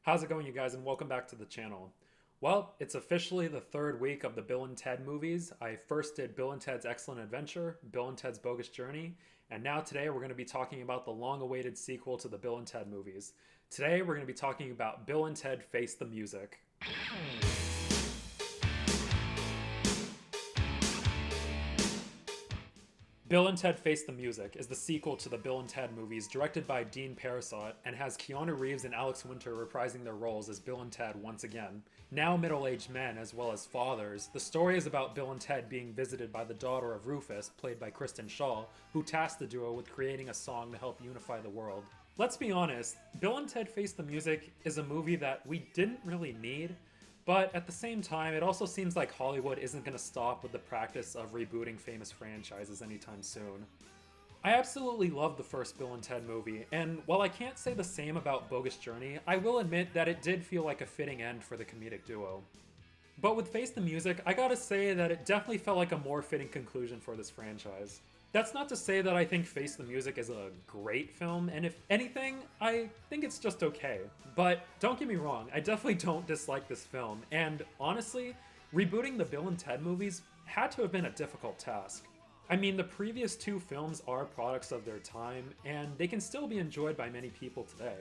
How's it going, you guys, and welcome back to the channel. Well, it's officially the third week of the Bill and Ted movies. I first did Bill and Ted's Excellent Adventure, Bill and Ted's Bogus Journey, and now today we're going to be talking about the long-awaited sequel to the Bill and Ted movies. Today we're going to be talking about Bill and Ted Face the Music. Bill and Ted Face the Music is the sequel to the Bill and Ted movies, directed by Dean Parisot, and has Keanu Reeves and Alex Winter reprising their roles as Bill and Ted once again. Now middle-aged men as well as fathers, the story is about Bill and Ted being visited by the daughter of Rufus, played by Kristen Schaal, who tasked the duo with creating a song to help unify the world. Let's be honest, Bill and Ted Face the Music is a movie that we didn't really need, but at the same time, it also seems like Hollywood isn't going to stop with the practice of rebooting famous franchises anytime soon. I absolutely love the first Bill and Ted movie, and while I can't say the same about Bogus Journey, I will admit that it did feel like a fitting end for the comedic duo. But with Face the Music, I gotta say that it definitely felt like a more fitting conclusion for this franchise. That's not to say that I think Face the Music is a great film, and if anything, I think it's just okay. But don't get me wrong, I definitely don't dislike this film, and honestly, rebooting the Bill and Ted movies had to have been a difficult task. I mean, the previous two films are products of their time, and they can still be enjoyed by many people today.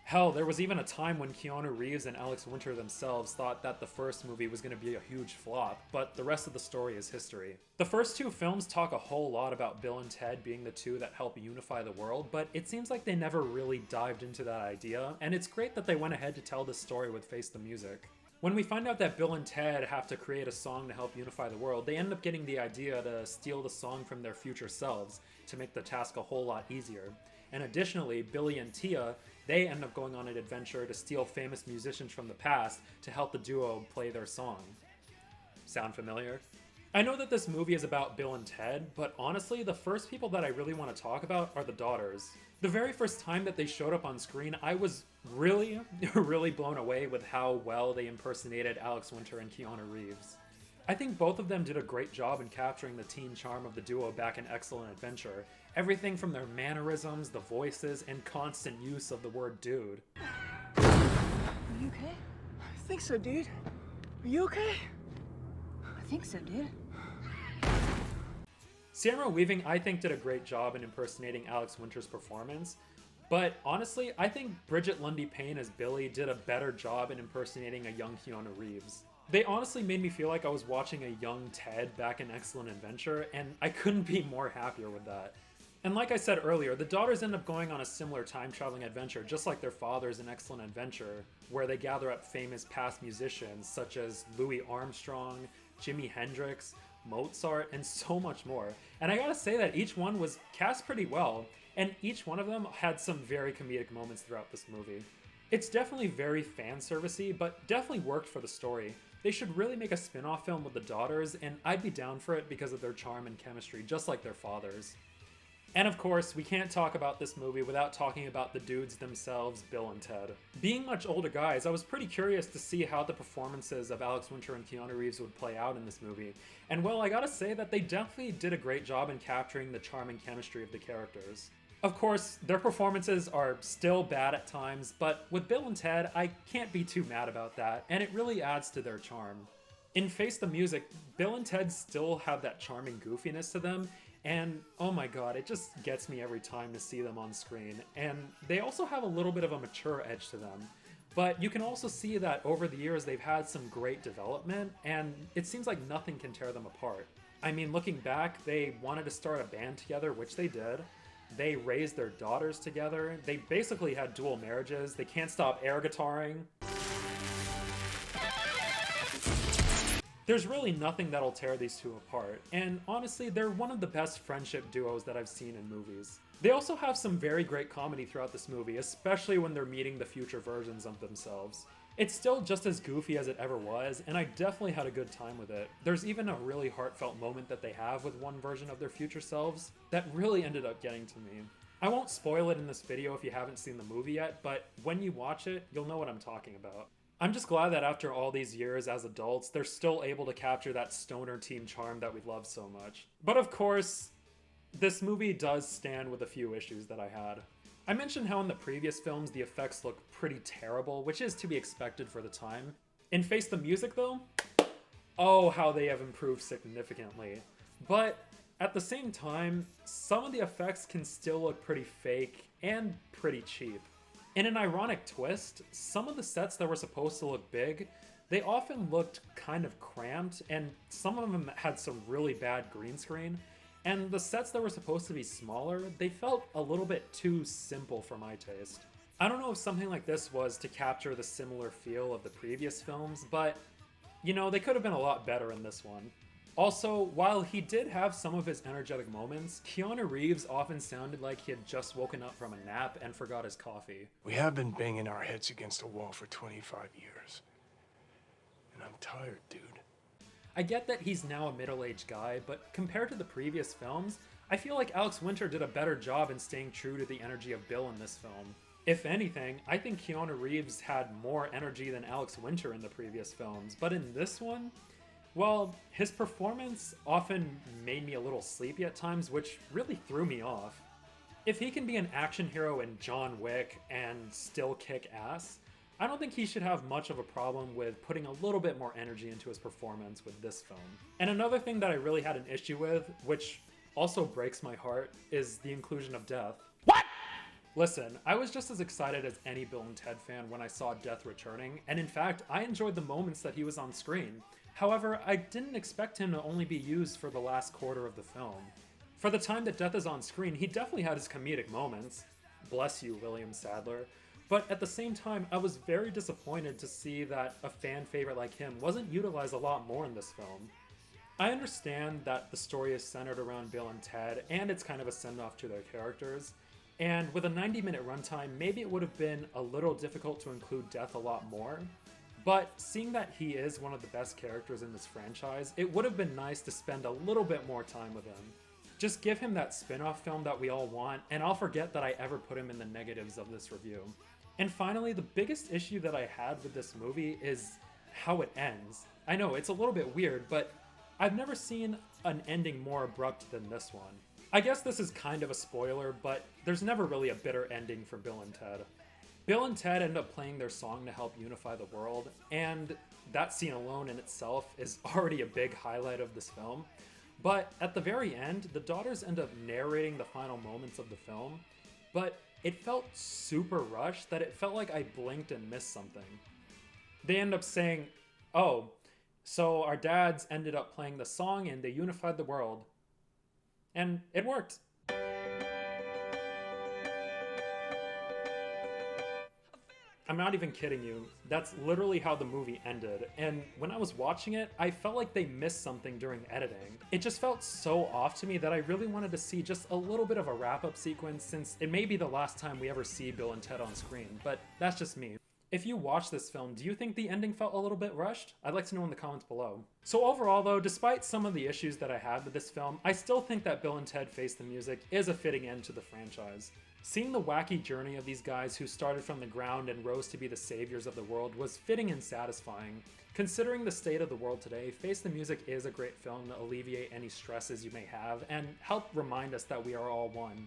Hell, there was even a time when Keanu Reeves and Alex Winter themselves thought that the first movie was going to be a huge flop, but the rest of the story is history. The first two films talk a whole lot about Bill and Ted being the two that help unify the world, but it seems like they never really dived into that idea, and it's great that they went ahead to tell this story with Face the Music. When we find out that Bill and Ted have to create a song to help unify the world, they end up getting the idea to steal the song from their future selves to make the task a whole lot easier. And additionally, Billy and Tia, they end up going on an adventure to steal famous musicians from the past to help the duo play their song. Sound familiar? I know that this movie is about Bill and Ted, but honestly, the first people that I really want to talk about are the daughters. The very first time that they showed up on screen, I was really, really blown away with how well they impersonated Alex Winter and Keanu Reeves. I think both of them did a great job in capturing the teen charm of the duo back in Excellent Adventure. Everything from their mannerisms, the voices, and constant use of the word dude. Are you okay? I think so, dude. Are you okay? I think so, dude. Samara Weaving, I think, did a great job in impersonating Alex Winter's performance, but honestly, I think Bridget Lundy Payne as Billy did a better job in impersonating a young Keanu Reeves. They honestly made me feel like I was watching a young Ted back in Excellent Adventure, and I couldn't be more happier with that. And like I said earlier, the daughters end up going on a similar time-traveling adventure, just like their fathers in Excellent Adventure, where they gather up famous past musicians such as Louis Armstrong, Jimi Hendrix, Mozart, and so much more. And I gotta say that each one was cast pretty well, and each one of them had some very comedic moments throughout this movie. It's definitely very fan-servicey, but definitely worked for the story. They should really make a spin-off film with the daughters, and I'd be down for it because of their charm and chemistry, just like their fathers. And of course, we can't talk about this movie without talking about the dudes themselves, Bill and Ted. Being much older guys, I was pretty curious to see how the performances of Alex Winter and Keanu Reeves would play out in this movie. And well, I gotta say that they definitely did a great job in capturing the charm and chemistry of the characters. Of course, their performances are still bad at times, but with Bill and Ted, I can't be too mad about that, and it really adds to their charm. In Face the Music, Bill and Ted still have that charming goofiness to them, and oh my god, it just gets me every time to see them on screen. And they also have a little bit of a mature edge to them. But you can also see that over the years they've had some great development, and it seems like nothing can tear them apart. I mean, looking back, they wanted to start a band together, which they did. They raised their daughters together. They basically had dual marriages. They can't stop air guitaring. There's really nothing that'll tear these two apart, and honestly, they're one of the best friendship duos that I've seen in movies. They also have some very great comedy throughout this movie, especially when they're meeting the future versions of themselves. It's still just as goofy as it ever was, and I definitely had a good time with it. There's even a really heartfelt moment that they have with one version of their future selves that really ended up getting to me. I won't spoil it in this video if you haven't seen the movie yet, but when you watch it, you'll know what I'm talking about. I'm just glad that after all these years as adults, they're still able to capture that stoner teen charm that we love so much. But of course, this movie does stand with a few issues that I had. I mentioned how in the previous films the effects look pretty terrible, which is to be expected for the time. In Face the Music though, oh how they have improved significantly. But at the same time, some of the effects can still look pretty fake and pretty cheap. In an ironic twist, some of the sets that were supposed to look big, they often looked kind of cramped, and some of them had some really bad green screen. And the sets that were supposed to be smaller, they felt a little bit too simple for my taste. I don't know if something like this was to capture the similar feel of the previous films, but, you know, they could have been a lot better in this one. Also, while he did have some of his energetic moments, Keanu Reeves often sounded like he had just woken up from a nap and forgot his coffee. We have been banging our heads against a wall for 25 years. And I'm tired, dude. I get that he's now a middle-aged guy, but compared to the previous films, I feel like Alex Winter did a better job in staying true to the energy of Bill in this film. If anything, I think Keanu Reeves had more energy than Alex Winter in the previous films, but in this one, well, his performance often made me a little sleepy at times, which really threw me off. If he can be an action hero in John Wick and still kick ass, I don't think he should have much of a problem with putting a little bit more energy into his performance with this film. And another thing that I really had an issue with, which also breaks my heart, is the inclusion of Death. What? Listen, I was just as excited as any Bill and Ted fan when I saw Death returning, and in fact, I enjoyed the moments that he was on screen. However, I didn't expect him to only be used for the last quarter of the film. For the time that Death is on screen, he definitely had his comedic moments. Bless you, William Sadler. But at the same time, I was very disappointed to see that a fan favorite like him wasn't utilized a lot more in this film. I understand that the story is centered around Bill and Ted, and it's kind of a send-off to their characters, and with a 90-minute runtime, maybe it would have been a little difficult to include Death a lot more, but seeing that he is one of the best characters in this franchise, it would have been nice to spend a little bit more time with him. Just give him that spin-off film that we all want, and I'll forget that I ever put him in the negatives of this review. And finally, the biggest issue that I had with this movie is how it ends. I know, it's a little bit weird, but I've never seen an ending more abrupt than this one. I guess this is kind of a spoiler, but there's never really a bitter ending for Bill and Ted. Bill and Ted end up playing their song to help unify the world, and that scene alone in itself is already a big highlight of this film. But at the very end, the daughters end up narrating the final moments of the film, but it felt super rushed that it felt like I blinked and missed something. They end up saying, oh, so our dads ended up playing the song and they unified the world. And it worked. I'm not even kidding you. That's literally how the movie ended. And when I was watching it, I felt like they missed something during editing. It just felt so off to me that I really wanted to see just a little bit of a wrap-up sequence, since it may be the last time we ever see Bill and Ted on screen, but that's just me. If you watch this film, do you think the ending felt a little bit rushed? I'd like to know in the comments below. So overall though, despite some of the issues that I had with this film, I still think that Bill and Ted Face the Music is a fitting end to the franchise. Seeing the wacky journey of these guys who started from the ground and rose to be the saviors of the world was fitting and satisfying. Considering the state of the world today, Face the Music is a great film to alleviate any stresses you may have and help remind us that we are all one.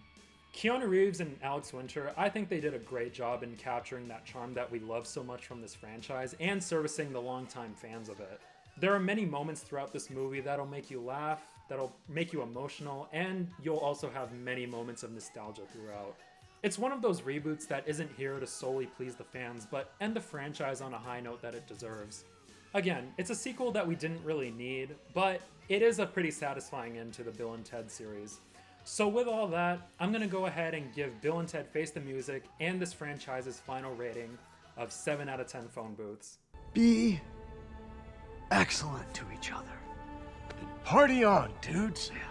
Keanu Reeves and Alex Winter, I think they did a great job in capturing that charm that we love so much from this franchise and servicing the longtime fans of it. There are many moments throughout this movie that'll make you laugh, that'll make you emotional, and you'll also have many moments of nostalgia throughout. It's one of those reboots that isn't here to solely please the fans, but end the franchise on a high note that it deserves. Again, it's a sequel that we didn't really need, but it is a pretty satisfying end to the Bill and Ted series. So with all that, I'm gonna go ahead and give Bill and Ted Face the Music and this franchise's final rating of 7 out of 10 phone booths. Be excellent to each other. Party on, dudes. Yeah.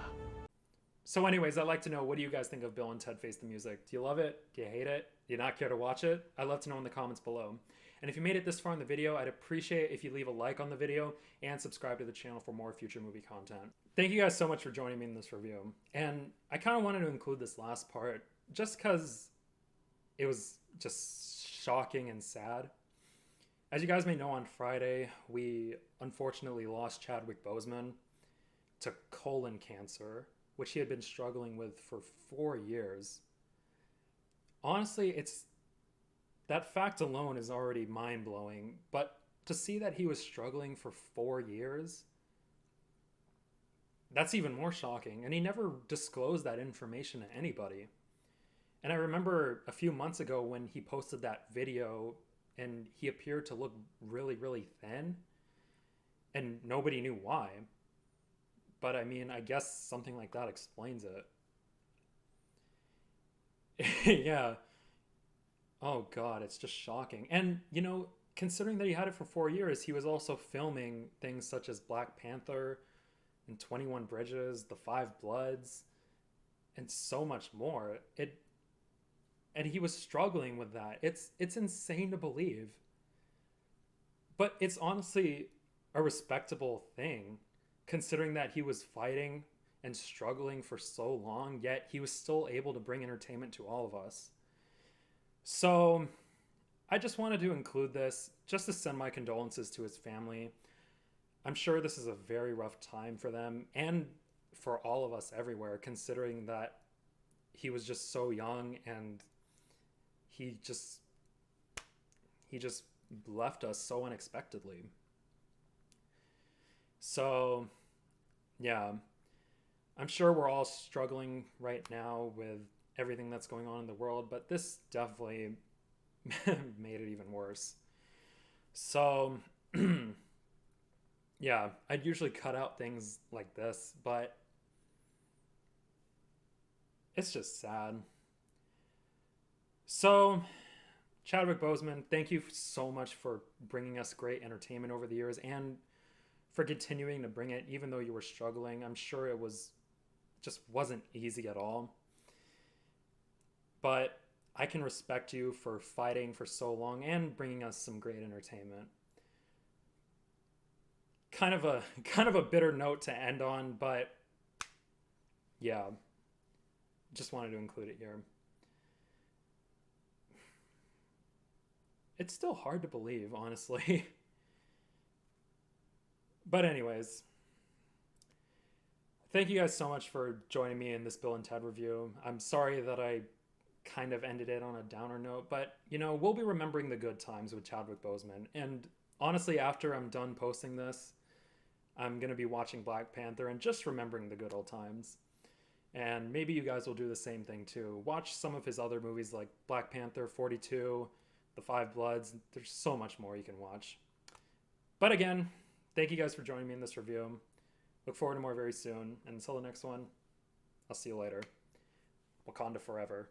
So anyways, I'd like to know, what do you guys think of Bill and Ted Face the Music? Do you love it? Do you hate it? Do you not care to watch it? I'd love to know in the comments below. And if you made it this far in the video, I'd appreciate if you leave a like on the video and subscribe to the channel for more future movie content. Thank you guys so much for joining me in this review. And I kind of wanted to include this last part just because it was just shocking and sad. As you guys may know, on Friday, we unfortunately lost Chadwick Boseman to colon cancer, which he had been struggling with for 4 years. honestly, it's that fact alone is already mind-blowing, but to see that he was struggling for 4 years, that's even more shocking. And he never disclosed that information to anybody. And I remember a few months ago when he posted that video and he appeared to look really, really thin, and nobody knew why. But I mean, I guess something like that explains it. Yeah. Oh God, it's just shocking. And, considering that he had it for 4 years, he was also filming things such as Black Panther and 21 Bridges, The Five Bloods, and so much more. And he was struggling with that. It's insane to believe. But it's honestly a respectable thing, considering that he was fighting and struggling for so long, yet he was still able to bring entertainment to all of us. So I just wanted to include this just to send my condolences to his family. I'm sure this is a very rough time for them and for all of us everywhere, considering that he was just so young and he just left us so unexpectedly. So, yeah, I'm sure we're all struggling right now with everything that's going on in the world, but this definitely made it even worse. So, yeah, I'd usually cut out things like this, but it's just sad. So, Chadwick Boseman, thank you so much for bringing us great entertainment over the years and for continuing to bring it, even though you were struggling. I'm sure it just wasn't easy at all. But I can respect you for fighting for so long and bringing us some great entertainment. Kind of a bitter note to end on, but yeah, just wanted to include it here. It's still hard to believe, honestly. But anyways, thank you guys so much for joining me in this Bill and Ted review. I'm sorry that I kind of ended it on a downer note, but we'll be remembering the good times with Chadwick Boseman. And honestly, after I'm done posting this, I'm going to be watching Black Panther and just remembering the good old times. And maybe you guys will do the same thing too. Watch some of his other movies like Black Panther 42, The Five Bloods. There's so much more you can watch. But again, thank you guys for joining me in this review. Look forward to more very soon. And until the next one, I'll see you later. Wakanda forever.